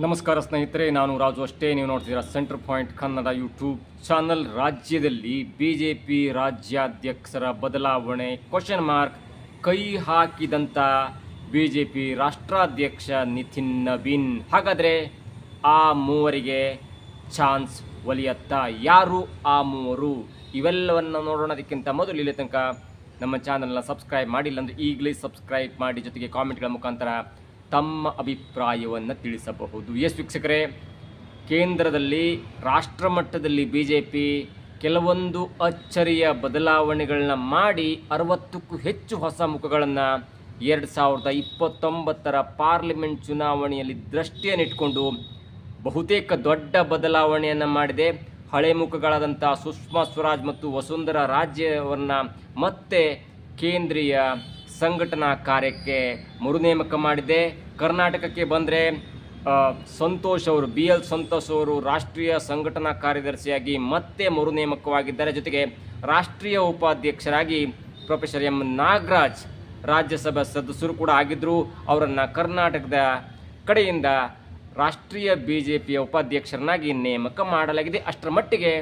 ನಮಸ್ಕಾರ ಸ್ನೇಹಿತರೆ, ನಾನು ರಾಜು. ಅಷ್ಟೇ ನೀವು ನೋಡ್ತಿದ್ದೀರಾ centre point Kannada YouTube channel. ರಾಜ್ಯದಲ್ಲಿ ಬಿಜೆಪಿ ರಾಜ್ಯಾಧ್ಯಕ್ಷರ ಬದಲಾವಣೆ ಕ್ವಶನ್ ಮಾರ್ಕ್. ಕೈ ಹಾಕಿದಂಥ ಬಿಜೆಪಿ ರಾಷ್ಟ್ರಾಧ್ಯಕ್ಷ ನಿತಿನ್ ನಬೀನ್. ಹಾಗಾದರೆ ಆ ಮೂವರಿಗೆ ಚಾನ್ಸ್ ಒಲಿಯತ್ತಾ? ಯಾರು ಆ ಮೂವರು? ಇವೆಲ್ಲವನ್ನು ನೋಡೋಣದಕ್ಕಿಂತ ಮೊದಲು ಇಲ್ಲಿ ತನಕ ನಮ್ಮ ಚಾನಲ್ನ ಸಬ್ಸ್ಕ್ರೈಬ್ ಮಾಡಿಲ್ಲ ಅಂದರೆ ಈಗಲೇ ಸಬ್ಸ್ಕ್ರೈಬ್ ಮಾಡಿ, ಜೊತೆಗೆ ಕಾಮೆಂಟ್ಗಳ ಮುಖಾಂತರ ತಮ್ಮ ಅಭಿಪ್ರಾಯವನ್ನು ತಿಳಿಸಬಹುದು. ಎಸ್ ವೀಕ್ಷಕರೇ, ಕೇಂದ್ರದಲ್ಲಿ ರಾಷ್ಟ್ರಮಟ್ಟದಲ್ಲಿ ಬಿಜೆಪಿ ಕೆಲವೊಂದು ಅಚ್ಚರಿಯ ಬದಲಾವಣೆಗಳನ್ನ ಮಾಡಿ 60ಕ್ಕೂ ಹೆಚ್ಚು ಹೊಸ ಮುಖಗಳನ್ನು 2029 ಪಾರ್ಲಿಮೆಂಟ್ ಚುನಾವಣೆಯಲ್ಲಿ ದೃಷ್ಟಿಯನ್ನಿಟ್ಕೊಂಡು ಬಹುತೇಕ ದೊಡ್ಡ ಬದಲಾವಣೆಯನ್ನು ಮಾಡಿದೆ. ಹಳೆ ಮುಖಗಳಾದಂಥ ಸುಷ್ಮಾ ಸ್ವರಾಜ್ ಮತ್ತು ವಸುಂಧರಾ ರಾಜೆಯವರನ್ನು ಮತ್ತೆ ಕೇಂದ್ರೀಯ ಸಂಘಟನಾ ಕಾರ್ಯಕ್ಕೆ ಮರುನೇಮಕ ಮಾಡಿದೆ. ಕರ್ನಾಟಕಕ್ಕೆ ಬಂದರೆ ಸಂತೋಷ್ ಅವರು, BL ಸಂತೋಷ್ ಅವರು ರಾಷ್ಟ್ರೀಯ ಸಂಘಟನಾ ಕಾರ್ಯದರ್ಶಿಯಾಗಿ ಮತ್ತೆ ಮರುನೇಮಕವಾಗಿದ್ದಾರೆ. ಜೊತೆಗೆ ರಾಷ್ಟ್ರೀಯ ಉಪಾಧ್ಯಕ್ಷರಾಗಿ ಪ್ರೊಫೆಸರ್ M ನಾಗರಾಜ್ ರಾಜ್ಯಸಭಾ ಸದಸ್ಯರು ಕೂಡ ಆಗಿದ್ದರು. ಅವರನ್ನು ಕರ್ನಾಟಕದ ಕಡೆಯಿಂದ ರಾಷ್ಟ್ರೀಯ ಬಿಜೆಪಿಯ ಉಪಾಧ್ಯಕ್ಷರನ್ನಾಗಿ ನೇಮಕ ಮಾಡಲಾಗಿದೆ. ಅಷ್ಟರ ಮಟ್ಟಿಗೆ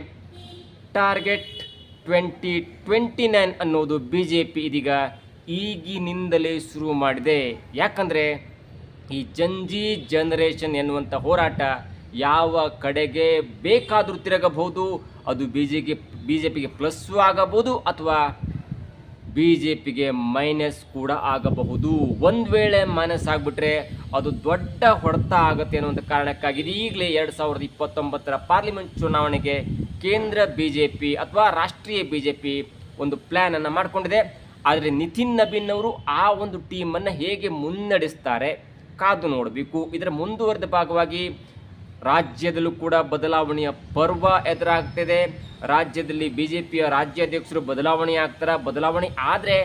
ಟಾರ್ಗೆಟ್ 2029 ಅನ್ನೋದು ಬಿಜೆಪಿ ಇದೀಗ ಈಗಿನಿಂದಲೇ ಶುರು ಮಾಡಿದೆ. ಯಾಕಂದರೆ ಈ ಜಂಜಿ ಜನರೇಷನ್ ಎನ್ನುವಂಥ ಹೋರಾಟ ಯಾವ ಕಡೆಗೆ ಬೇಕಾದರೂ ತಿರುಗಬಹುದು. ಅದು ಬಿಜೆಪಿಗೆ ಪ್ಲಸ್ಸು ಆಗಬಹುದು ಅಥವಾ ಬಿಜೆಪಿಗೆ ಮೈನಸ್ ಕೂಡ ಆಗಬಹುದು. ಒಂದು ವೇಳೆ ಮೈನಸ್ ಆಗಿಬಿಟ್ರೆ ಅದು ದೊಡ್ಡ ಹೊಡೆತ ಆಗುತ್ತೆ ಅನ್ನುವಂಥ ಕಾರಣಕ್ಕಾಗಿ ಈಗಲೇ 2029 ಪಾರ್ಲಿಮೆಂಟ್ ಚುನಾವಣೆಗೆ ಕೇಂದ್ರ ಬಿಜೆಪಿ ಅಥವಾ ರಾಷ್ಟ್ರೀಯ ಬಿಜೆಪಿ ಒಂದು ಪ್ಲ್ಯಾನನ್ನು ಮಾಡಿಕೊಂಡಿದೆ. ಆದರೆ ನಿತಿನ್ ನಬೀನ್ ಅವರು ಆ ಒಂದು ಟೀಮನ್ನು ಹೇಗೆ ಮುನ್ನಡೆಸ್ತಾರೆ ಕಾದು ನೋಡಬೇಕು. ಇದರ ಮುಂದುವರೆದ ಭಾಗವಾಗಿ ರಾಜ್ಯದಲ್ಲೂ ಕೂಡ ಬದಲಾವಣೆಯ ಪರ್ವ ಎದುರಾಗ್ತಿದೆ. ರಾಜ್ಯದಲ್ಲಿ ಬಿಜೆಪಿಯ ರಾಜ್ಯಾಧ್ಯಕ್ಷರು ಬದಲಾವಣೆ ಆಗ್ತಾರೆ. ಬದಲಾವಣೆ ಆದರೆ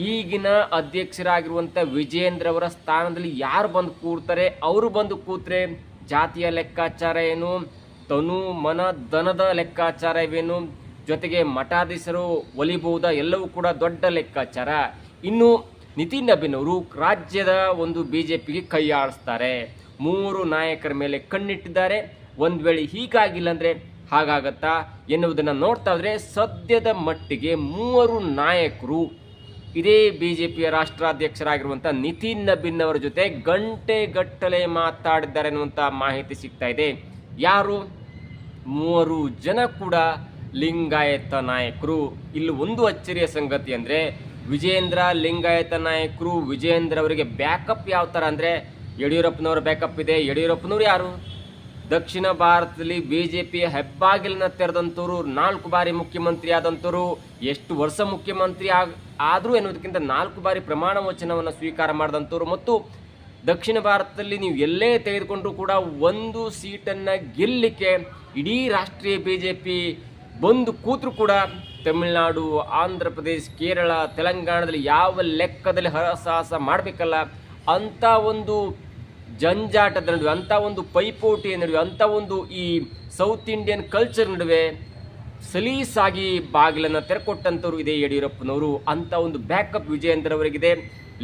ಈಗಿನ ಅಧ್ಯಕ್ಷರಾಗಿರುವಂಥ ವಿಜೇಂದ್ರ ಅವರ ಸ್ಥಾನದಲ್ಲಿ ಯಾರು ಬಂದು ಕೂರ್ತಾರೆ? ಅವರು ಬಂದು ಕೂತ್ರೆ ಜಾತಿಯ ಲೆಕ್ಕಾಚಾರ ಏನು, ತನು ಮನ ಧನದ ಲೆಕ್ಕಾಚಾರವೇನು, ಜೊತೆಗೆ ಮಠಾಧೀಶರು ಒಲಿಬಹುದಾ, ಎಲ್ಲವೂ ಕೂಡ ದೊಡ್ಡ ಲೆಕ್ಕಾಚಾರ. ಇನ್ನು ನಿತಿನ್ ನಬೀನ್ ಅವರು ರಾಜ್ಯದ ಒಂದು ಬಿಜೆಪಿಗೆ ಕೈ ಆಡಿಸ್ತಾರೆ. 3 ನಾಯಕರ ಮೇಲೆ ಕಣ್ಣಿಟ್ಟಿದ್ದಾರೆ. ಒಂದು ವೇಳೆ ಹೀಗಾಗಿಲ್ಲ ಅಂದರೆ ಹಾಗಾಗತ್ತಾ ಎನ್ನುವುದನ್ನು ನೋಡ್ತಾ ಇದ್ರೆ ಸದ್ಯದ ಮಟ್ಟಿಗೆ 3 ನಾಯಕರು ಇದೇ ಬಿಜೆಪಿಯ ರಾಷ್ಟ್ರಾಧ್ಯಕ್ಷರಾಗಿರುವಂಥ ನಿತಿನ್ ನಬೀನ್ ಅವರ ಜೊತೆ ಗಂಟೆಗಟ್ಟಲೆ ಮಾತಾಡಿದ್ದಾರೆ ಅನ್ನುವಂಥ ಮಾಹಿತಿ ಸಿಗ್ತಾ ಇದೆ. ಯಾರು? 3 ಜನ ಕೂಡ ಲಿಂಗಾಯತ ನಾಯಕರು. ಇಲ್ಲಿ ಒಂದು ಅಚ್ಚರಿಯ ಸಂಗತಿ ಅಂದರೆ ವಿಜೇಂದ್ರ ಲಿಂಗಾಯತ ನಾಯಕರು. ವಿಜೇಂದ್ರ ಅವರಿಗೆ ಬ್ಯಾಕಪ್ ಯಾವ ಥರ ಅಂದರೆ ಯಡಿಯೂರಪ್ಪನವರ ಬ್ಯಾಕಪ್ ಇದೆ. ಯಡಿಯೂರಪ್ಪನವರು ಯಾರು? ದಕ್ಷಿಣ ಭಾರತದಲ್ಲಿ ಬಿಜೆಪಿಯ ಹೆಬ್ಬಾಗಿಲನ್ನ ತೆರೆದಂಥವ್ರು, 4 ಬಾರಿ ಮುಖ್ಯಮಂತ್ರಿ ಆದಂಥವ್ರು. ಎಷ್ಟು ವರ್ಷ ಮುಖ್ಯಮಂತ್ರಿ ಆದರೂ ಎನ್ನುವುದಕ್ಕಿಂತ 4 ಬಾರಿ ಪ್ರಮಾಣ ವಚನವನ್ನು ಸ್ವೀಕಾರ ಮಾಡಿದಂಥವ್ರು. ಮತ್ತು ದಕ್ಷಿಣ ಭಾರತದಲ್ಲಿ ನೀವು ಎಲ್ಲೇ ತೆಗೆದುಕೊಂಡ್ರೂ ಕೂಡ 1 ಸೀಟನ್ನು ಗೆಲ್ಲಲಿಕ್ಕೆ ಇಡೀ ರಾಷ್ಟ್ರೀಯ ಬಿಜೆಪಿ ಬಂದು ಕೂತರು ಕೂಡ ತಮಿಳುನಾಡು, ಆಂಧ್ರ ಪ್ರದೇಶ, ಕೇರಳ, ತೆಲಂಗಾಣದಲ್ಲಿ ಯಾವ ಲೆಕ್ಕದಲ್ಲಿ ಹರಸಾಹಸ ಮಾಡಬೇಕಲ್ಲ ಅಂಥ ಒಂದು ಜಂಜಾಟದ ನಡುವೆ, ಅಂಥ ಒಂದು ಪೈಪೋಟಿಯ ನಡುವೆ, ಅಂಥ ಒಂದು ಈ ಸೌತ್ ಇಂಡಿಯನ್ ಕಲ್ಚರ್ ನಡುವೆ ಸಲೀಸಾಗಿ ಬಾಗಿಲನ್ನು ತೆರೆಕೊಟ್ಟಂಥವ್ರು ಇದೇ ಯಡಿಯೂರಪ್ಪನವರು. ಅಂಥ ಒಂದು ಬ್ಯಾಕಪ್ ವಿಜಯೇಂದ್ರ ಅವರಿಗಿದೆ.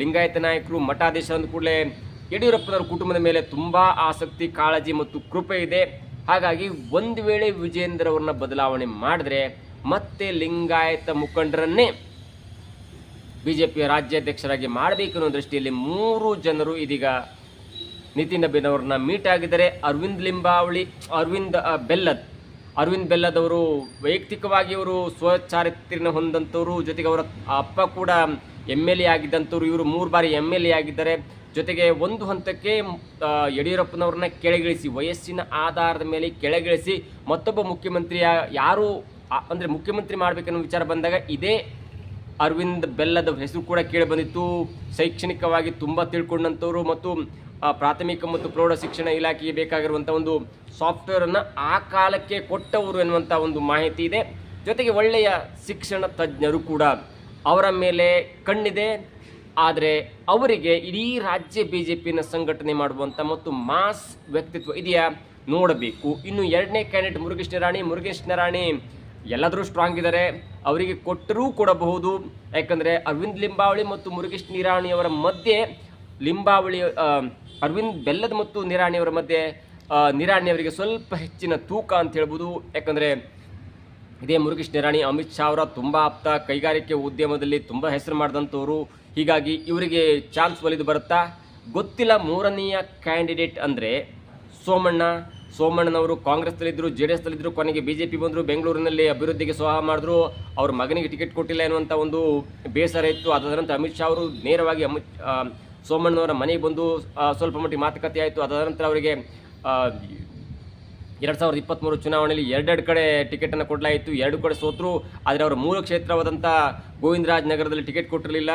ಲಿಂಗಾಯತ ನಾಯಕರು, ಮಠಾಧೀಶ ಅಂದ ಕೂಡಲೇ ಯಡಿಯೂರಪ್ಪನವರ ಕುಟುಂಬದ ಮೇಲೆ ತುಂಬ ಆಸಕ್ತಿ, ಕಾಳಜಿ ಮತ್ತು ಕೃಪೆ ಇದೆ. ಹಾಗಾಗಿ ಒಂದು ವೇಳೆ ವಿಜೇಂದ್ರ ಅವ್ರನ್ನ ಬದಲಾವಣೆ ಮಾಡಿದ್ರೆ ಮತ್ತೆ ಲಿಂಗಾಯತ ಮುಖಂಡರನ್ನೇ ಬಿಜೆಪಿಯ ರಾಜ್ಯಾಧ್ಯಕ್ಷರಾಗಿ ಮಾಡಬೇಕು ಅನ್ನೋ ದೃಷ್ಟಿಯಲ್ಲಿ 3 ಜನರು ಇದೀಗ ನಿತಿನ್ ನಬೀನ್ ಅವ್ರನ್ನ ಮೀಟ್ ಆಗಿದ್ದಾರೆ. ಅರವಿಂದ್ ಬೆಲ್ಲದ್ ಅವರು ವೈಯಕ್ತಿಕವಾಗಿ ಅವರು ಸ್ವಚಾರಿತ್ರ್ಯನ ಹೊಂದಂಥವ್ರು. ಜೊತೆಗೆ ಅವರ ಅಪ್ಪ ಕೂಡ MLA ಆಗಿದ್ದಂಥವ್ರು. ಇವರು 3 ಬಾರಿ MLA ಆಗಿದ್ದಾರೆ. ಜೊತೆಗೆ ಒಂದು ಹಂತಕ್ಕೆ ಯಡಿಯೂರಪ್ಪನವ್ರನ್ನ ಕೆಳಗಿಳಿಸಿ, ವಯಸ್ಸಿನ ಆಧಾರದ ಮೇಲೆ ಕೆಳಗಿಳಿಸಿ ಮತ್ತೊಬ್ಬ ಮುಖ್ಯಮಂತ್ರಿ ಯಾರು ಅಂದರೆ ಮುಖ್ಯಮಂತ್ರಿ ಮಾಡಬೇಕನ್ನೋ ವಿಚಾರ ಬಂದಾಗ ಇದೇ ಅರವಿಂದ್ ಬೆಲ್ಲದ ಹೆಸರು ಕೂಡ ಕೇಳಿ ಬಂದಿತ್ತು. ಶೈಕ್ಷಣಿಕವಾಗಿ ತುಂಬ ತಿಳ್ಕೊಂಡಂಥವ್ರು ಮತ್ತು ಪ್ರಾಥಮಿಕ ಮತ್ತು ಪ್ರೌಢ ಶಿಕ್ಷಣ ಇಲಾಖೆಗೆ ಬೇಕಾಗಿರುವಂಥ ಒಂದು ಸಾಫ್ಟ್ವೇರನ್ನು ಆ ಕಾಲಕ್ಕೆ ಕೊಟ್ಟವರು ಎನ್ನುವಂಥ ಒಂದು ಮಾಹಿತಿ ಇದೆ. ಜೊತೆಗೆ ಒಳ್ಳೆಯ ಶಿಕ್ಷಣ ತಜ್ಞರು ಕೂಡ ಅವರ ಮೇಲೆ ಕಣ್ಣಿದೆ. ಆದರೆ ಅವರಿಗೆ ಇಡೀ ರಾಜ್ಯ ಬಿಜೆಪಿಯನ್ನು ಸಂಘಟನೆ ಮಾಡುವಂಥ ಮತ್ತು ಮಾಸ್ ವ್ಯಕ್ತಿತ್ವ ಇದೆಯಾ ನೋಡಬೇಕು. ಇನ್ನು 2ನೇ ಕ್ಯಾಂಡಿಡೇಟ್ ಮುರುಗೇಶ್ ನಿರಾಣಿ ಎಲ್ಲಾದರೂ ಸ್ಟ್ರಾಂಗ್ ಇದ್ದಾರೆ. ಅವರಿಗೆ ಕೊಟ್ಟರೂ ಕೊಡಬಹುದು. ಯಾಕಂದರೆ ಅರವಿಂದ್ ಲಿಂಬಾವಳಿ ಮತ್ತು ಮುರುಗೇಶ್ ನಿರಾಣಿಯವರ ಮಧ್ಯೆ ಲಿಂಬಾವಳಿ ಅರವಿಂದ್ ಬೆಲ್ಲದ್ ಮತ್ತು ನಿರಾಣಿಯವರ ಮಧ್ಯೆ ನಿರಾಣಿಯವರಿಗೆ ಸ್ವಲ್ಪ ಹೆಚ್ಚಿನ ತೂಕ ಅಂತ ಹೇಳ್ಬೋದು. ಯಾಕಂದರೆ ಇದೇ ಮುರುಗೇಶ್ ನಿರಾಣಿ ಅಮಿತ್ ಶಾ ಅವರ ತುಂಬ ಆಪ್ತ, ಕೈಗಾರಿಕೆ ಉದ್ಯಮದಲ್ಲಿ ತುಂಬ ಹೆಸರು ಮಾಡಿದಂಥವ್ರು. ಹೀಗಾಗಿ ಇವರಿಗೆ ಚಾನ್ಸ್ ಒಲಿದು ಬರುತ್ತಾ ಗೊತ್ತಿಲ್ಲ. ಮೂರನೆಯ ಕ್ಯಾಂಡಿಡೇಟ್ ಅಂದರೆ ಸೋಮಣ್ಣನವರು ಕಾಂಗ್ರೆಸ್ನಲ್ಲಿದ್ದರು, ಜೆ ಡಿ ಎಸ್ನಲ್ಲಿದ್ದರು, ಕೊನೆಗೆ BJP ಬಂದರು, ಬೆಂಗಳೂರಿನಲ್ಲಿ ಅಭಿವೃದ್ಧಿಗೆ ಸಹಾಯ ಮಾಡಿದ್ರು, ಅವ್ರ ಮಗನಿಗೆ ಟಿಕೆಟ್ ಕೊಟ್ಟಿಲ್ಲ ಎನ್ನುವಂಥ ಒಂದು ಬೇಸರ ಇತ್ತು. ಅದಾದ ನಂತರ ಅಮಿತ್ ಶಾ ಅವರು ನೇರವಾಗಿ ಸೋಮಣ್ಣನವರ ಮನೆಗೆ ಬಂದು ಸ್ವಲ್ಪ ಮಟ್ಟಿಗೆ ಮಾತುಕತೆ ಆಯಿತು. ಅದಾದ ನಂತರ ಅವರಿಗೆ 2023 ಚುನಾವಣೆಯಲ್ಲಿ ಎರಡೆರಡು ಕಡೆ ಟಿಕೆಟನ್ನು ಕೊಡಲಾಯಿತು. 2 ಕಡೆ ಸೋತರು. ಆದರೆ ಅವರ ಮೂಲ ಕ್ಷೇತ್ರವಾದಂಥ ಗೋವಿಂದರಾಜ್ ನಗರದಲ್ಲಿ ಟಿಕೆಟ್ ಕೊಟ್ಟಿರಲಿಲ್ಲ.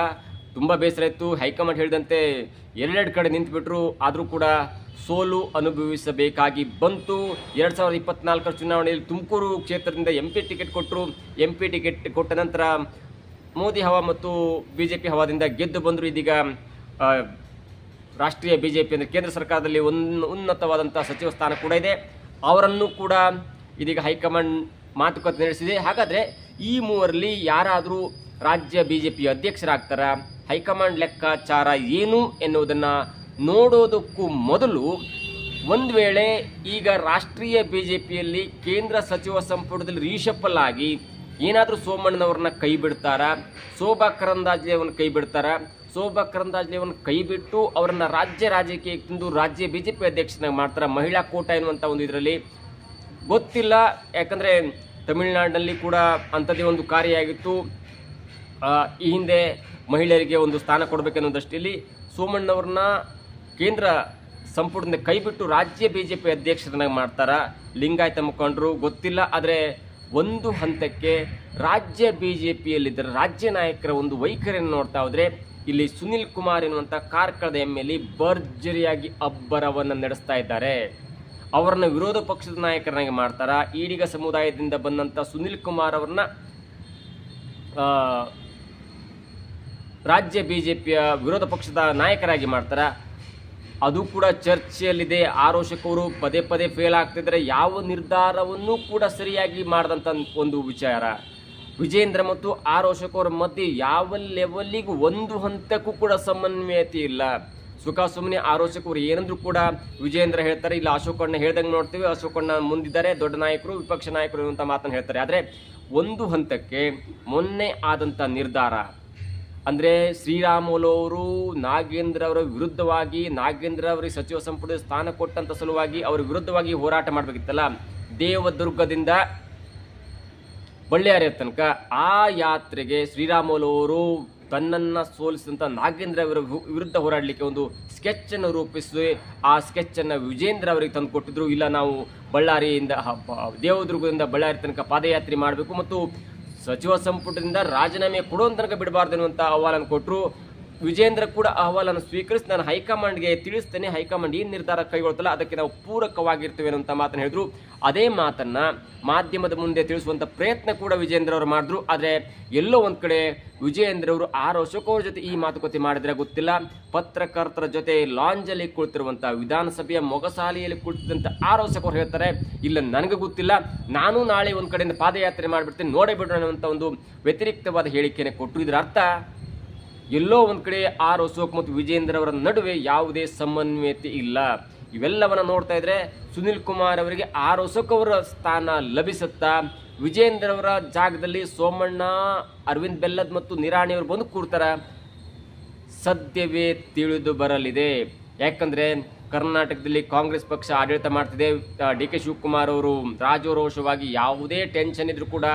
ತುಂಬ ಬೇಸರ ಇತ್ತು. ಹೈಕಮಾಂಡ್ ಹೇಳಿದಂತೆ ಎರಡೆರಡು ಕಡೆ ನಿಂತುಬಿಟ್ರು. ಆದರೂ ಕೂಡ ಸೋಲು ಅನುಭವಿಸಬೇಕಾಗಿ ಬಂತು. 2024 ಚುನಾವಣೆಯಲ್ಲಿ ತುಮಕೂರು ಕ್ಷೇತ್ರದಿಂದ MP ಟಿಕೆಟ್ ಕೊಟ್ಟರು. MP ಟಿಕೆಟ್ ಕೊಟ್ಟ ನಂತರ ಮೋದಿ ಹವಾ ಮತ್ತು BJP ಹವಾದಿಂದ ಗೆದ್ದು ಬಂದರು. ಇದೀಗ ರಾಷ್ಟ್ರೀಯ BJP ಅಂದರೆ ಕೇಂದ್ರ ಸರ್ಕಾರದಲ್ಲಿ ಉನ್ನತವಾದಂಥ ಸಚಿವ ಸ್ಥಾನ ಕೂಡ ಇದೆ. ಅವರನ್ನು ಕೂಡ ಇದೀಗ ಹೈಕಮಾಂಡ್ ಮಾತುಕತೆ ನಡೆಸಿದೆ. ಹಾಗಾದರೆ ಈ ಮೂವರಲ್ಲಿ ಯಾರಾದರೂ ರಾಜ್ಯ BJP ಅಧ್ಯಕ್ಷರಾಗ್ತಾರ? ಹೈಕಮಾಂಡ್ ಲೆಕ್ಕಾಚಾರ ಏನು ಎನ್ನುವುದನ್ನು ನೋಡೋದಕ್ಕೂ ಮೊದಲು ಒಂದು ವೇಳೆ ಈಗ ರಾಷ್ಟ್ರೀಯ BJPಯಲ್ಲಿ ಕೇಂದ್ರ ಸಚಿವ ಸಂಪುಟದಲ್ಲಿ ರೀಶಫಲ್ ಆಗಿ ಏನಾದರೂ ಸೋಮಣ್ಣನವ್ರನ್ನ ಕೈ ಬಿಡ್ತಾರಾ? ಶೋಭಾ ಕರಂದ್ಲಾಜೆ ಅವ್ರನ್ನ ಕೈ ಬಿಡ್ತಾರಾ? ಶೋಭಾ ಕರಂದ್ಲಾಜೆ ಅವ್ರನ್ನ ಕೈ ಬಿಟ್ಟು ಅವರನ್ನು ರಾಜ್ಯಕ್ಕೆ ತಂದು ರಾಜ್ಯ BJP ಅಧ್ಯಕ್ಷನಾಗಿ ಮಾಡ್ತಾರೆ. ಮಹಿಳಾ ಕೋಟಾ ಎನ್ನುವಂಥ ಒಂದು ಇದರಲ್ಲಿ ಗೊತ್ತಿಲ್ಲ. ಯಾಕಂದರೆ ತಮಿಳುನಾಡಿನಲ್ಲಿ ಕೂಡ ಅಂಥದ್ದೇ ಒಂದು ಕಾರ್ಯ ಆಗಿತ್ತು. ಈ ಹಿಂದೆ ಮಹಿಳೆಯರಿಗೆ ಒಂದು ಸ್ಥಾನ ಕೊಡಬೇಕೆನ್ನೋ ದೃಷ್ಟಿಯಲ್ಲಿ ಸೋಮಣ್ಣವ್ರನ್ನ ಕೇಂದ್ರ ಸಂಪುಟದಿಂದ ಕೈಬಿಟ್ಟು ರಾಜ್ಯ BJP ಅಧ್ಯಕ್ಷರನ್ನಾಗಿ ಮಾಡ್ತಾರ ಲಿಂಗಾಯತ ಮುಖಂಡರು, ಗೊತ್ತಿಲ್ಲ. ಆದರೆ ಒಂದು ಹಂತಕ್ಕೆ ರಾಜ್ಯ BJPಯಲ್ಲಿದ್ದರೆ ರಾಜ್ಯ ನಾಯಕರ ಒಂದು ವೈಖರಿಯನ್ನು ನೋಡ್ತಾ ಹೋದರೆ ಇಲ್ಲಿ ಸುನಿಲ್ ಕುಮಾರ್ ಎನ್ನುವಂಥ ಕಾರ್ಕಳದ MLA ಭರ್ಜರಿಯಾಗಿ ಅಬ್ಬರವನ್ನು ನಡೆಸ್ತಾ ಇದ್ದಾರೆ. ಅವರನ್ನು ವಿರೋಧ ಪಕ್ಷದ ನಾಯಕರನ್ನಾಗಿ ಮಾಡ್ತಾರ. ಈಡಿಗ ಸಮುದಾಯದಿಂದ ಬಂದಂಥ ಸುನಿಲ್ ಕುಮಾರ್ ಅವ್ರನ್ನ ರಾಜ್ಯ BJPಯ ವಿರೋಧ ಪಕ್ಷದ ನಾಯಕರಾಗಿ ಮಾಡ್ತಾರೆ. ಅದು ಕೂಡ ಚರ್ಚೆಯಲ್ಲಿದೆ. ಆರೋಶಕವರು ಪದೇ ಪದೇ ಫೇಲ್ ಆಗ್ತಿದ್ದಾರೆ. ಯಾವ ನಿರ್ಧಾರವನ್ನು ಕೂಡ ಸರಿಯಾಗಿ ಮಾಡಿದಂಥ ಒಂದು ವಿಚಾರ. ವಿಜೇಂದ್ರ ಮತ್ತು ಆರೋಶಕವರ ಮಧ್ಯೆ ಯಾವ ಲೆವೆಲ್ಲಿಗೂ ಒಂದು ಹಂತಕ್ಕೂ ಕೂಡ ಸಮನ್ವಯತೆ ಇಲ್ಲ. ಸುಮ್ಮನೆ ಆರೋಶಕವರು ಏನಂದ್ರೂ ಕೂಡ ವಿಜೇಂದ್ರ ಹೇಳ್ತಾರೆ, ಇಲ್ಲ ಅಶೋಕಣ್ಣ ಹೇಳ್ದಂಗೆ ನೋಡ್ತೀವಿ, ಅಶೋಕಣ್ಣ ಮುಂದಿದ್ದಾರೆ, ದೊಡ್ಡ ನಾಯಕರು, ವಿಪಕ್ಷ ನಾಯಕರು ಅಂತ ಮಾತನ್ನು ಹೇಳ್ತಾರೆ. ಆದರೆ ಒಂದು ಹಂತಕ್ಕೆ ಮೊನ್ನೆ ಆದಂಥ ನಿರ್ಧಾರ ಅಂದರೆ ಶ್ರೀರಾಮುಲು ಅವರು ನಾಗೇಂದ್ರ ಅವರ ವಿರುದ್ಧವಾಗಿ, ನಾಗೇಂದ್ರ ಅವರಿಗೆ ಸಚಿವ ಸಂಪುಟದ ಸ್ಥಾನ ಕೊಟ್ಟಂಥ ಸಲುವಾಗಿ ಅವರ ವಿರುದ್ಧವಾಗಿ ಹೋರಾಟ ಮಾಡಬೇಕಿತ್ತಲ್ಲ, ದೇವದುರ್ಗದಿಂದ ಬಳ್ಳಾರಿಯ ತನಕ ಆ ಯಾತ್ರೆಗೆ ಶ್ರೀರಾಮುಲು ಅವರು ತನ್ನನ್ನು ಸೋಲಿಸಿದಂಥ ನಾಗೇಂದ್ರ ಅವರ ವಿರುದ್ಧ ಹೋರಾಡಲಿಕ್ಕೆ ಒಂದು ಸ್ಕೆಚ್ಚನ್ನು ರೂಪಿಸಿ ಆ ಸ್ಕೆಚ್ಚನ್ನು ವಿಜೇಂದ್ರ ಅವರಿಗೆ ತಂದು ಕೊಟ್ಟಿದ್ರು. ಇಲ್ಲ, ನಾವು ಬಳ್ಳಾರಿಯಿಂದ ದೇವದುರ್ಗದಿಂದ ಬಳ್ಳಾರಿ ತನಕ ಪಾದಯಾತ್ರೆ ಮಾಡಬೇಕು ಮತ್ತು ಸಚಿವ ಸಂಪುಟದಿಂದ ರಾಜೀನಾಮೆ ಕೊಡುವ ತನಕ ಬಿಡಬಾರ್ದು ಎನ್ನುವಂಥ ಅಹವಾಲನ್ನು ಕೊಟ್ಟರು. ವಿಜೇಂದ್ರ ಕೂಡ ಅಹವಾಲನ್ನು ಸ್ವೀಕರಿಸಿ ನಾನು ಹೈಕಮಾಂಡ್ಗೆ ತಿಳಿಸ್ತೇನೆ, ಹೈಕಮಾಂಡ್ ಏನು ನಿರ್ಧಾರ ಕೈಗೊಳ್ತಲ್ಲ ಅದಕ್ಕೆ ನಾವು ಪೂರಕವಾಗಿರ್ತೇವೆ ಅನ್ನುವಂಥ ಮಾತನ್ನು ಹೇಳಿದ್ರು. ಅದೇ ಮಾತನ್ನು ಮಾಧ್ಯಮದ ಮುಂದೆ ತಿಳಿಸುವಂಥ ಪ್ರಯತ್ನ ಕೂಡ ವಿಜೇಂದ್ರ ಅವರು ಮಾಡಿದ್ರು. ಆದರೆ ಎಲ್ಲೋ ಒಂದು ಕಡೆ ವಿಜೇಂದ್ರ ಅವರು ಅಶೋಕ್ ಅವ್ರ ಜೊತೆ ಈ ಮಾತುಕತೆ ಮಾಡಿದ್ರೆ ಗೊತ್ತಿಲ್ಲ. ಪತ್ರಕರ್ತರ ಜೊತೆ ಲಾಂಜಲ್ಲಿ ಕುಳಿತಿರುವಂಥ ವಿಧಾನಸಭೆಯ ಮೊಗಸಾಲೆಯಲ್ಲಿ ಕುಳಿತಿದ್ದಂಥ ಅಶೋಕ್ ಅವರು ಹೇಳ್ತಾರೆ, ಇಲ್ಲ ನನಗೆ ಗೊತ್ತಿಲ್ಲ, ನಾನು ನಾಳೆ ಒಂದು ಕಡೆಯಿಂದ ಪಾದಯಾತ್ರೆ ಮಾಡಿಬಿಡ್ತೇನೆ, ನೋಡೇ ಬಿಡೋಣ ಅನ್ನುವಂಥ ಒಂದು ವ್ಯತಿರಿಕ್ತವಾದ ಹೇಳಿಕೆಯನ್ನು ಕೊಟ್ಟರು. ಇದರ ಅರ್ಥ ಎಲ್ಲೋ ಒಂದು ಕಡೆ ಅಶೋಕ್ ಮತ್ತು ವಿಜೇಂದ್ರ ಅವರ ನಡುವೆ ಯಾವುದೇ ಸಮನ್ವಯತೆ ಇಲ್ಲ. ಇವೆಲ್ಲವನ್ನು ನೋಡ್ತಾ ಇದ್ರೆ ಸುನಿಲ್ ಕುಮಾರ್ ಅವರಿಗೆ ಅಶೋಕ್ ಅವರ ಸ್ಥಾನ ಲಭಿಸುತ್ತಾ, ವಿಜೇಂದ್ರ ಅವರ ಜಾಗದಲ್ಲಿ ಸೋಮಣ್ಣ, ಅರವಿಂದ್ ಬೆಲ್ಲದ್ ಮತ್ತು ನಿರಾಣಿ ಅವರು ಬಂದು ಕೂರ್ತಾರ? ಸದ್ಯವೇ ತಿಳಿದು ಬರಲಿದೆ. ಯಾಕಂದರೆ ಕರ್ನಾಟಕದಲ್ಲಿ ಕಾಂಗ್ರೆಸ್ ಪಕ್ಷ ಆಡಳಿತ ಮಾಡ್ತಿದೆ. DK ಶಿವಕುಮಾರ್ ಅವರು ರಾಜಾರೋಷವಾಗಿ ಯಾವುದೇ ಟೆನ್ಷನ್ ಇದ್ರೂ ಕೂಡ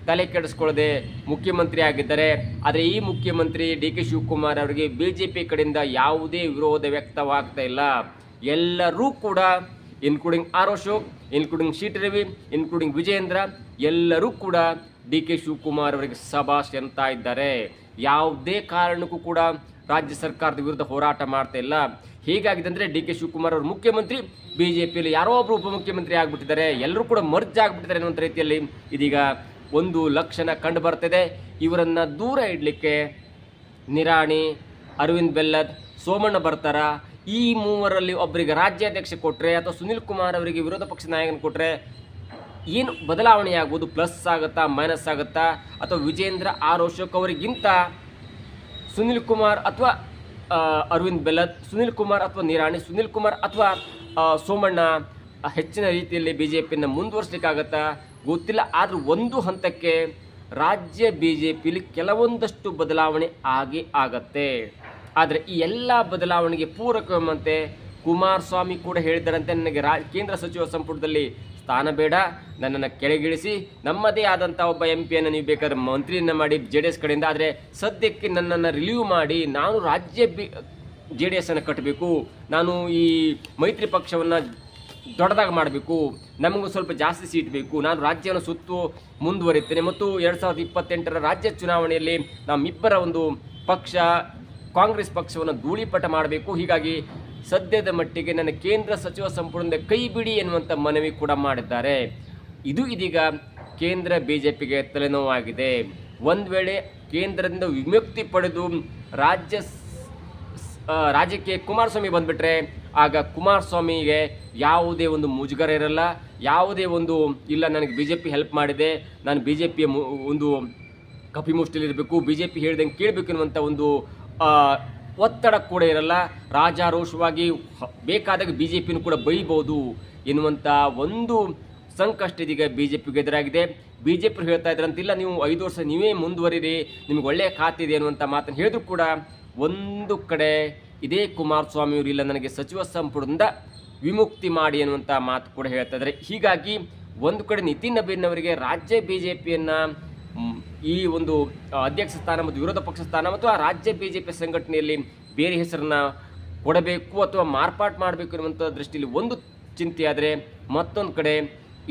ತಲೆ ಕೆಡಿಸ್ಕೊಳ್ಳದೆ ಮುಖ್ಯಮಂತ್ರಿ ಆಗಿದ್ದಾರೆ. ಆದರೆ ಈ ಮುಖ್ಯಮಂತ್ರಿ DK ಶಿವಕುಮಾರ್ ಅವರಿಗೆ BJP ಕಡೆಯಿಂದ ಯಾವುದೇ ವಿರೋಧ ವ್ಯಕ್ತವಾಗ್ತಾ ಇಲ್ಲ. ಎಲ್ಲರೂ ಕೂಡ including Ashok, including C T Ravi, including Vijendra, ಎಲ್ಲರೂ ಕೂಡ DK ಶಿವಕುಮಾರ್ ಅವರಿಗೆ ಶಭಾಷ್ ಅಂತ ಇದ್ದಾರೆ. ಯಾವುದೇ ಕಾರಣಕ್ಕೂ ಕೂಡ ರಾಜ್ಯ ಸರ್ಕಾರದ ವಿರುದ್ಧ ಹೋರಾಟ ಮಾಡ್ತಾ ಇಲ್ಲ. ಹೀಗಾಗಿದೆ ಅಂದರೆ DK ಶಿವಕುಮಾರ್ ಅವರು ಮುಖ್ಯಮಂತ್ರಿ, BJPಯಲ್ಲಿ ಯಾರೋ ಒಬ್ಬರು ಉಪಮುಖ್ಯಮಂತ್ರಿ ಆಗಿಬಿಟ್ಟಿದ್ದಾರೆ, ಎಲ್ಲರೂ ಕೂಡ ಮರ್ಜ್ ಆಗಿಬಿಟ್ಟಿದ್ದಾರೆ ಅನ್ನುವಂಥ ರೀತಿಯಲ್ಲಿ ಇದೀಗ ಒಂದು ಲಕ್ಷಣ ಕಂಡು ಬರ್ತಿದೆ. ಇವರನ್ನು ದೂರ ಇಡಲಿಕ್ಕೆ ನಿರಾಣಿ, ಅರವಿಂದ್ ಬೆಲ್ಲದ್, ಸೋಮಣ್ಣ ಬರ್ತಾರ. ಈ ಮೂವರಲ್ಲಿ ಒಬ್ಬರಿಗೆ ರಾಜ್ಯಾಧ್ಯಕ್ಷ ಕೊಟ್ಟರೆ ಅಥವಾ ಸುನಿಲ್ ಕುಮಾರ್ ಅವರಿಗೆ ವಿರೋಧ ಪಕ್ಷ ನಾಯಕನ ಕೊಟ್ಟರೆ ಏನು ಬದಲಾವಣೆ ಆಗ್ಬೋದು? ಪ್ಲಸ್ ಆಗುತ್ತಾ, ಮೈನಸ್ ಆಗುತ್ತಾ? ಅಥವಾ ವಿಜೇಂದ್ರ ಅಶೋಕ್ ಅವರಿಗಿಂತ ಸುನಿಲ್ ಕುಮಾರ್ ಅಥವಾ ಅರವಿಂದ್ ಬೆಲ್ಲದ್, ಸುನಿಲ್ ಕುಮಾರ್ ಅಥವಾ ನಿರಾಣಿ, ಸುನಿಲ್ ಕುಮಾರ್ ಅಥವಾ ಸೋಮಣ್ಣ ಹೆಚ್ಚಿನ ರೀತಿಯಲ್ಲಿ ಬಿ ಜೆ ಪಿಯನ್ನು ಮುಂದುವರಿಸಲಿಕ್ಕಾಗತ್ತಾ ಗೊತ್ತಿಲ್ಲ. ಆದರೂ ಒಂದು ಹಂತಕ್ಕೆ ರಾಜ್ಯ ಬಿ ಜೆ ಪಿಲಿ ಕೆಲವೊಂದಷ್ಟು ಬದಲಾವಣೆ ಆಗತ್ತೆ. ಆದರೆ ಈ ಎಲ್ಲ ಬದಲಾವಣೆಗೆ ಪೂರಕವಂತೆ ಕುಮಾರಸ್ವಾಮಿ ಕೂಡ ಹೇಳಿದ್ದಾರಂತೆ, ನನಗೆ ಕೇಂದ್ರ ಸಚಿವ ಸಂಪುಟದಲ್ಲಿ ಸ್ಥಾನ ಬೇಡ, ನನ್ನನ್ನು ಕೆಳಗಿಳಿಸಿ ನಮ್ಮದೇ ಆದಂಥ ಒಬ್ಬ ಎಂ ಪಿಯನ್ನು ನೀವು ಬೇಕಾದ್ರೆ ಮಂತ್ರಿಯನ್ನು ಮಾಡಿ ಜೆ ಡಿ ಎಸ್ ಕಡೆಯಿಂದ, ಆದರೆ ಸದ್ಯಕ್ಕೆ ನನ್ನನ್ನು ರಿಲೀವ್ ಮಾಡಿ ನಾನು ರಾಜ್ಯ ಜೆ ಡಿ ಎಸ್ ಅನ್ನು ಕಟ್ಟಬೇಕು, ನಾನು ಈ ಮೈತ್ರಿ ಪಕ್ಷವನ್ನು ದೊಡ್ಡದಾಗಿ ಮಾಡಬೇಕು, ನಮಗೂ ಸ್ವಲ್ಪ ಜಾಸ್ತಿ ಸೀಟ್ ಬೇಕು, ನಾನು ರಾಜ್ಯವನ್ನು ಸುತ್ತು ಮುಂದುವರಿತೇನೆ ಮತ್ತು 2028ರ ರಾಜ್ಯ ಚುನಾವಣೆಯಲ್ಲಿ ನಮ್ಮಿಬ್ಬರ ಒಂದು ಪಕ್ಷ ಕಾಂಗ್ರೆಸ್ ಪಕ್ಷವನ್ನು ಧೂಳಿಪಟ ಮಾಡಬೇಕು, ಹೀಗಾಗಿ ಸದ್ಯದ ಮಟ್ಟಿಗೆ ನನ್ನ ಕೇಂದ್ರ ಸಚಿವ ಸಂಪುಟದಿಂದ ಕೈ ಬಿಡಿ ಎನ್ನುವಂಥ ಮನವಿ ಕೂಡ ಮಾಡಿದ್ದಾರೆ. ಇದು ಇದೀಗ ಕೇಂದ್ರ ಬಿ ಜೆ ಪಿಗೆ ತಲೆನೋವಾಗಿದೆ. ಒಂದು ವೇಳೆ ಕೇಂದ್ರದಿಂದ ವಿಮುಕ್ತಿ ಪಡೆದು ರಾಜ್ಯಕ್ಕೆ ಕುಮಾರಸ್ವಾಮಿ ಬಂದುಬಿಟ್ರೆ ಆಗ ಕುಮಾರಸ್ವಾಮಿಗೆ ಯಾವುದೇ ಒಂದು ಮುಜುಗರ ಇರಲ್ಲ, ಯಾವುದೇ ಒಂದು ಇಲ್ಲ ನನಗೆ ಬಿ ಜೆ ಪಿ ಹೆಲ್ಪ್ ಮಾಡಿದೆ, ನಾನು ಬಿ ಜೆ ಪಿಯ ಒಂದು ಕಪಿಮುಷ್ಟಿಲಿರಬೇಕು, ಬಿ ಜೆ ಪಿ ಹೇಳ್ದಂಗೆ ಕೇಳಬೇಕು ಎನ್ನುವಂಥ ಒಂದು ಒತ್ತಡ ಕೂಡ ಇರಲ್ಲ. ರಾಜಾರೋಷವಾಗಿ ಬೇಕಾದಾಗ ಬಿ ಜೆ ಪಿನೂ ಕೂಡ ಬೈಬೋದು ಎನ್ನುವಂಥ ಒಂದು ಸಂಕಷ್ಟ ಇದೀಗ ಬಿ ಜೆ ಪಿಗೆ ಎದುರಾಗಿದೆ. ಬಿ ಜೆ ಪಿ ಹೇಳ್ತಾ ಇದ್ರಂತಿಲ್ಲ, ನೀವು 5 ವರ್ಷ ನೀವೇ ಮುಂದುವರಿರಿ, ನಿಮ್ಗೆ ಒಳ್ಳೆಯ ಖಾತೆ ಇದೆ ಅನ್ನುವಂಥ ಮಾತನ್ನು ಹೇಳಿದ್ರು ಕೂಡ ಒಂದು ಕಡೆ ಇದೇ ಕುಮಾರಸ್ವಾಮಿಯವರು ಇಲ್ಲ ನನಗೆ ಸಚಿವ ಸಂಪುಟದಿಂದ ವಿಮುಕ್ತಿ ಮಾಡಿ ಅನ್ನುವಂಥ ಮಾತು ಕೂಡ ಹೇಳ್ತಾ ಇದ್ದಾರೆ. ಹೀಗಾಗಿ ಒಂದು ಕಡೆ ನಿತಿನ್ ನಬೀನ್ ಅವರಿಗೆ ರಾಜ್ಯ ಬಿ ಜೆ ಪಿಯನ್ನು ಈ ಒಂದು ಅಧ್ಯಕ್ಷ ಸ್ಥಾನ ಮತ್ತು ವಿರೋಧ ಪಕ್ಷ ಸ್ಥಾನ ಮತ್ತು ಆ ರಾಜ್ಯ ಬಿ ಜೆ ಪಿ ಸಂಘಟನೆಯಲ್ಲಿ ಬೇರೆ ಹೆಸರನ್ನು ಕೊಡಬೇಕು ಅಥವಾ ಮಾರ್ಪಾಟು ಮಾಡಬೇಕು ಎನ್ನುವಂಥ ದೃಷ್ಟಿಯಲ್ಲಿ ಒಂದು ಚಿಂತೆ ಆದರೆ, ಮತ್ತೊಂದು ಕಡೆ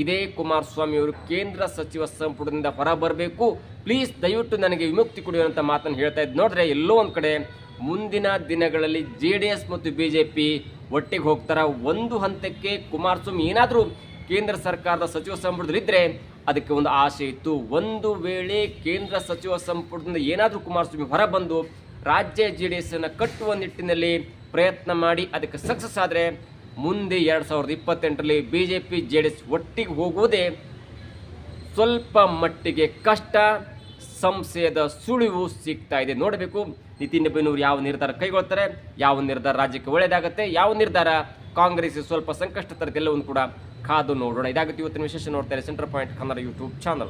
ಇದೇ ಕುಮಾರಸ್ವಾಮಿಯವರು ಕೇಂದ್ರ ಸಚಿವ ಸಂಪುಟದಿಂದ ಹೊರ ಬರಬೇಕು, ಪ್ಲೀಸ್ ದಯವಿಟ್ಟು ನನಗೆ ವಿಮುಕ್ತಿ ಕೊಡುವಂಥ ಮಾತನ್ನು ಹೇಳ್ತಾ ಇದ್ದು ನೋಡಿದ್ರೆ ಎಲ್ಲೋ ಒಂದು ಕಡೆ ಮುಂದಿನ ದಿನಗಳಲ್ಲಿ ಜೆ ಡಿ ಎಸ್ ಮತ್ತು ಬಿ ಜೆ ಪಿ ಒಟ್ಟಿಗೆ ಹೋಗ್ತಾರ. ಒಂದು ಹಂತಕ್ಕೆ ಕುಮಾರಸ್ವಾಮಿ ಏನಾದರೂ ಕೇಂದ್ರ ಸರ್ಕಾರದ ಸಚಿವ ಸಂಪುಟದಲ್ಲಿದ್ದರೆ ಅದಕ್ಕೆ ಒಂದು ಆಸೆ ಇತ್ತು. ಒಂದು ವೇಳೆ ಕೇಂದ್ರ ಸಚಿವ ಸಂಪುಟದಿಂದ ಏನಾದರೂ ಕುಮಾರಸ್ವಾಮಿ ಹೊರ ಬಂದು ರಾಜ್ಯ ಜೆ ಡಿ ಎಸ್ ಅನ್ನು ಕಟ್ಟುವ ನಿಟ್ಟಿನಲ್ಲಿ ಪ್ರಯತ್ನ ಮಾಡಿ ಅದಕ್ಕೆ ಸಕ್ಸಸ್ ಆದರೆ ಮುಂದೆ 2028ರಲ್ಲಿ B J P J D S ಒಟ್ಟಿಗೆ ಹೋಗುವುದೇ ಸ್ವಲ್ಪ ಮಟ್ಟಿಗೆ ಕಷ್ಟ, ಸಂಶಯದ ಸುಳಿವು ಸಿಗ್ತಾ ಇದೆ. ನೋಡಬೇಕು ನಿತಿನ್ ನಬೀನ್ ಯಾವ ನಿರ್ಧಾರ ಕೈಗೊಳ್ತಾರೆ, ಯಾವ ನಿರ್ಧಾರ ರಾಜ್ಯಕ್ಕೆ ಒಳ್ಳೆಯದಾಗುತ್ತೆ, ಯಾವ ನಿರ್ಧಾರ ಕಾಂಗ್ರೆಸ್ ಸ್ವಲ್ಪ ಸಂಕಷ್ಟ ತರದೆಲ್ಲವನ್ನು ಕೂಡ ಕಾದು ನೋಡೋಣ. ಇದಾಗುತ್ತೆ ಇವತ್ತಿನ ವಿಶೇಷ. ನೋಡ್ತಾರೆ centre point Kannada YouTube channel.